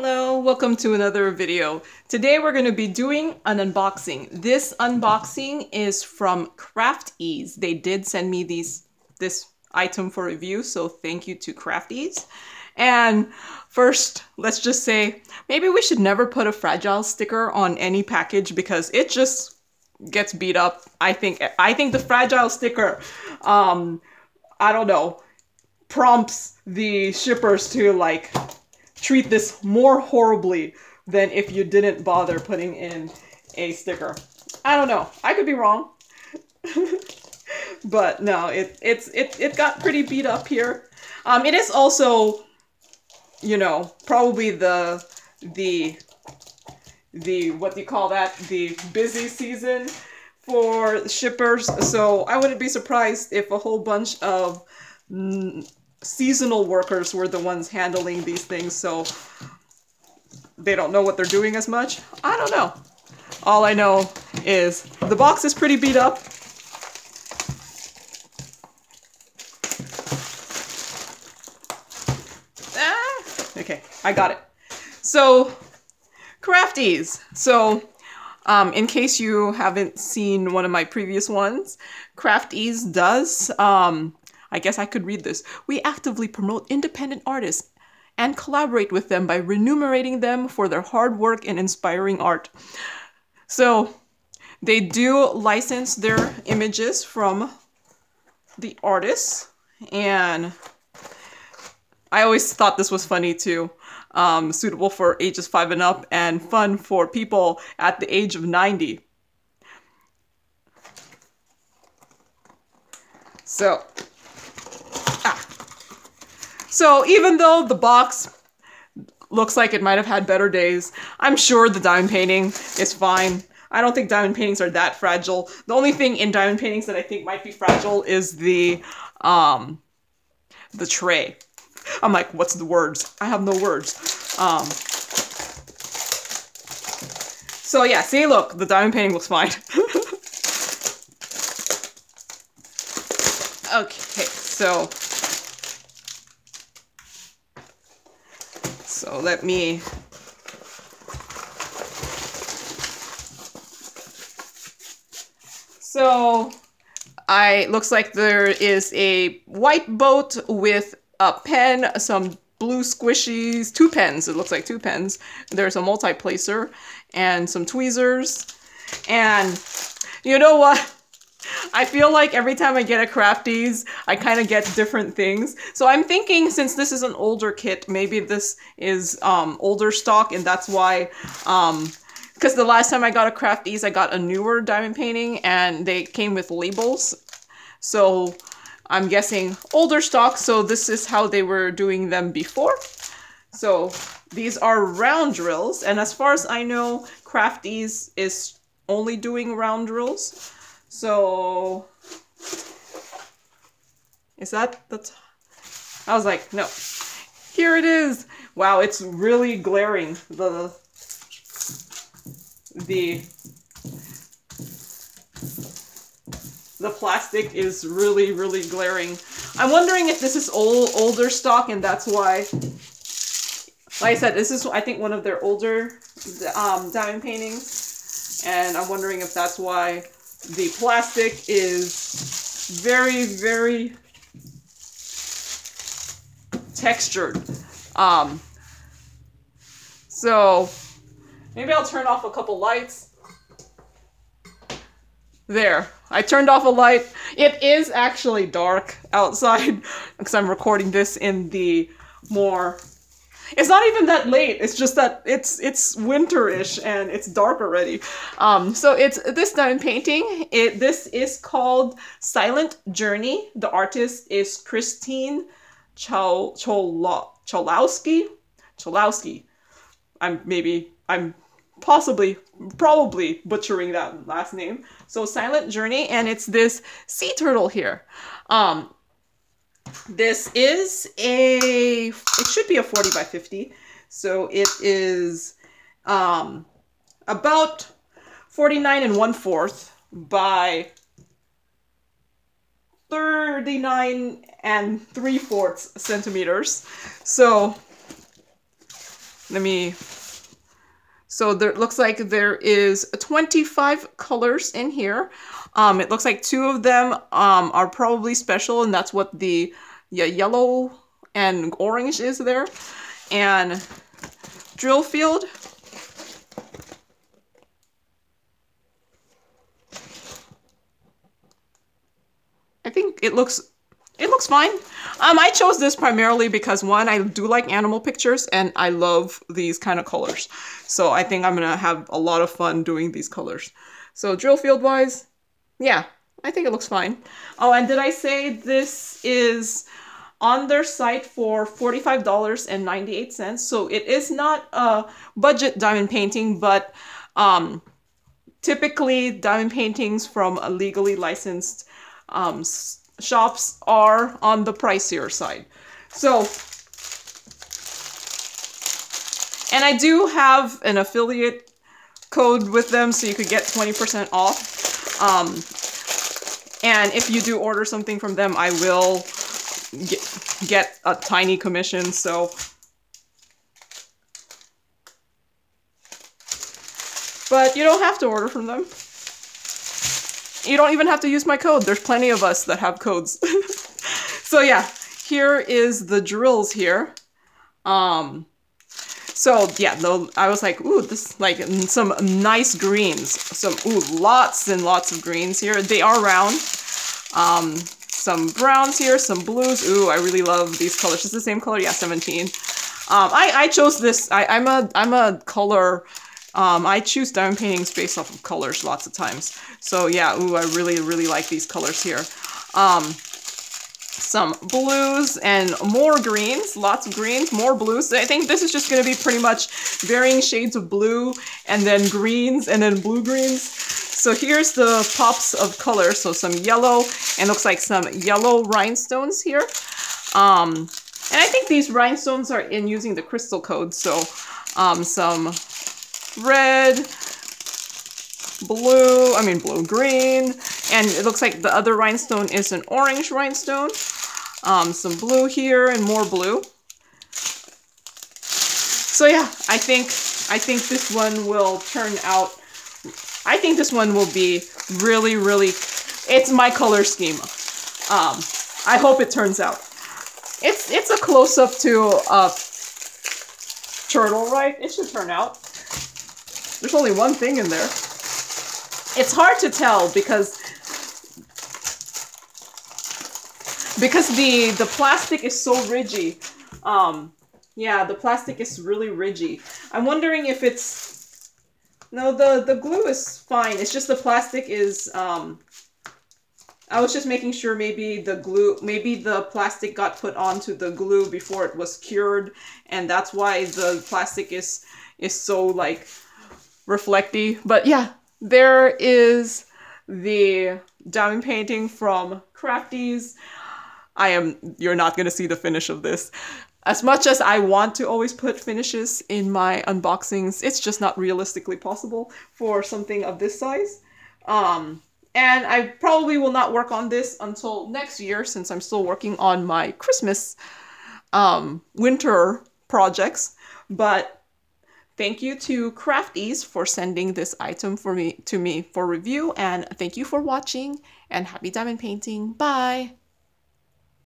Hello, welcome to another video. Today we're going to be doing an unboxing. This unboxing is from Crafties. They did send me this item for review, so thank you to Crafties. And first, let's just say, maybe we should never put a fragile sticker on any package because it just gets beat up. I think the fragile sticker, I don't know, prompts the shippers to like treat this more horribly than if you didn't bother putting in a sticker. I don't know. I could be wrong. But no, it got pretty beat up here. It is also, you know, probably the what do you call that? The busy season for shippers. So I wouldn't be surprised if a whole bunch of seasonal workers were the ones handling these things, so they don't know what they're doing as much. I don't know. All I know is the box is pretty beat up. Okay, I got it. So, Crafties. So, in case you haven't seen one of my previous ones, Crafties does, I guess I could read this. We actively promote independent artists and collaborate with them by remunerating them for their hard work and inspiring art. So they do license their images from the artists, and I always thought this was funny too. Suitable for ages 5 and up and fun for people at the age of 90. So even though the box looks like it might have had better days, I'm sure the diamond painting is fine. I don't think diamond paintings are that fragile. The only thing in diamond paintings that I think might be fragile is the tray. I'm like, what's the words? I have no words. So yeah, see, look, the diamond painting looks fine. Okay, so let me, looks like there is a white boat with a pen, some blue squishies, 2 pens, it looks like 2 pens. There's a multi-placer and some tweezers. And you know what? I feel like every time I get a Crafties, I kind of get different things. So I'm thinking, since this is an older kit, maybe this is older stock, and that's why, because the last time I got a Crafties, I got a newer diamond painting, and they came with labels. So I'm guessing older stock, so this is how they were doing them before. So these are round drills, and as far as I know, Crafties is only doing round drills. So, is that I was like, no. Here it is. Wow, it's really glaring. The plastic is really, really glaring. I'm wondering if this is older stock, and that's why, like I said, this is, I think, one of their older diamond paintings, and I'm wondering if that's why the plastic is very, very textured. So maybe I'll turn off a couple lights. There, I turned off a light. It is actually dark outside because I'm recording this in the more, it's not even that late, it's just that it's winter-ish and it's dark already. So it's this diamond painting. This is called Silent Journey. The artist is Christine Cholowsky. I'm probably butchering that last name. So Silent Journey, and it's this sea turtle here. This is it should be a 40 by 50. So it is about 49 1/4 by 39 3/4 centimeters. So let me, so there looks like there is 25 colors in here. It looks like 2 of them are probably special, and that's what the yellow and orange is there. And drill field. I think it looks fine. I chose this primarily because, one, I do like animal pictures and I love these kind of colors. So I think I'm gonna have a lot of fun doing these colors. So drill field wise, yeah, I think it looks fine. Oh, and did I say this is on their site for $45.98? So it is not a budget diamond painting, but typically diamond paintings from a legally licensed shops are on the pricier side. So, and I do have an affiliate code with them, so you could get 20% off. And if you do order something from them, I will get a tiny commission. So, but you don't have to order from them. You don't even have to use my code. There's plenty of us that have codes. So yeah, here is the drills here. So yeah, I was like, ooh, this, like, some nice greens. Some, ooh, lots and lots of greens here. They are round. Some browns here, some blues. Ooh, I really love these colors. It's the same color, yeah, 17. I chose this. I'm a color. I choose diamond paintings based off of colors lots of times. So yeah, ooh, I really, really like these colors here. Some blues and more greens, lots of greens, more blues. I think this is just going to be pretty much varying shades of blue and then greens and then blue greens. So here's the pops of color. So some yellow, and looks like some yellow rhinestones here. And I think these rhinestones are in using the crystal code. So some red, blue, green, and it looks like the other rhinestone is an orange rhinestone. Some blue here and more blue. So yeah, I think this one will turn out, I think this one will be really, really, it's my color scheme. I hope it turns out. It's a close-up to a turtle, right? It should turn out. There's only one thing in there. It's hard to tell because the plastic is so ridgy. Yeah, the plastic is really ridgy. I'm wondering if it's, no, the glue is fine. It's just the plastic is, I was just making sure maybe the plastic got put onto the glue before it was cured, and that's why the plastic is so, like, reflecty. But yeah, there is the diamond painting from Crafties. You're not gonna see the finish of this. As much as I want to always put finishes in my unboxings, it's just not realistically possible for something of this size. And I probably will not work on this until next year, since I'm still working on my Christmas winter projects. But thank you to Crafties for sending this item to me for review, and thank you for watching, and happy diamond painting. Bye!